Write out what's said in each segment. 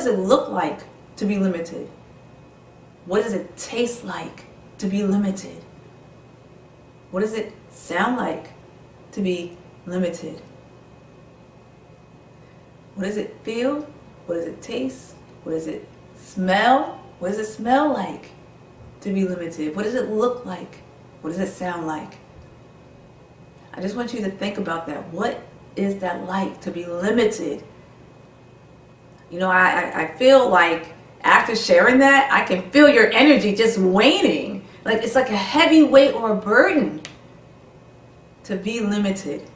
does it look like to be limited? What does it taste like to be limited? What does it sound like to be limited? What does it feel? What does it taste? What does it smell? What does it smell like to be limited? What does it look like? What does it sound like? I just want you to think about that. What is that like to be limited? You know, I feel like after sharing that, I can feel your energy just waning. Like it's like a heavy weight or a burden to be limited.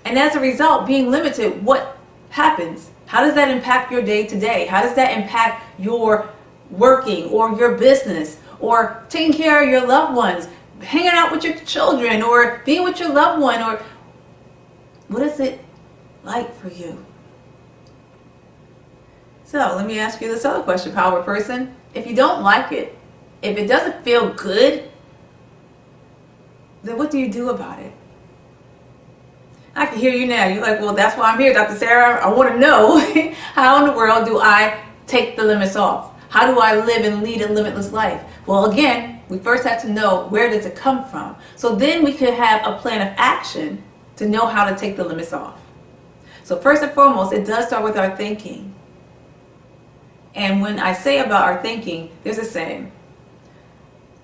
And as a result, being limited, what happens? How does that impact your day to day? How does that impact your working or your business or taking care of your loved ones, hanging out with your children or being with your loved one? Or what is it like for you? So let me ask you this other question, power person. If you don't like it, if it doesn't feel good, then what do you do about it? I can hear you now. You're like, well, that's why I'm here, Dr. Sarah. I want to know how in the world do I take the limits off? How do I live and lead a limitless life? Well, again, we first have to know, where does it come from? So then we could have a plan of action to know how to take the limits off. So first and foremost, it does start with our thinking. And when I say about our thinking, there's a saying.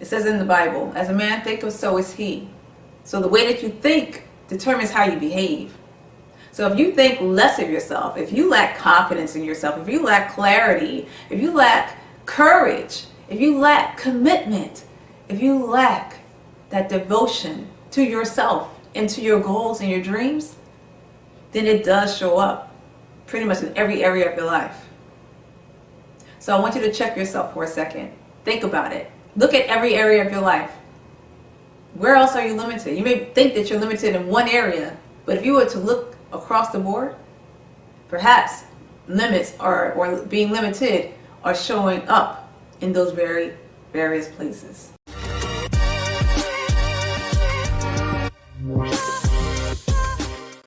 It says in the Bible, as a man thinketh, so is he. So the way that you think determines how you behave. So if you think less of yourself, if you lack confidence in yourself, if you lack clarity, if you lack courage, if you lack commitment, if you lack that devotion to yourself and to your goals and your dreams, then it does show up pretty much in every area of your life. So I want you to check yourself for a second. Think about it. Look at every area of your life. Where else are you limited? You may think that you're limited in one area, but if you were to look across the board, perhaps limits or being limited are showing up in those very various places.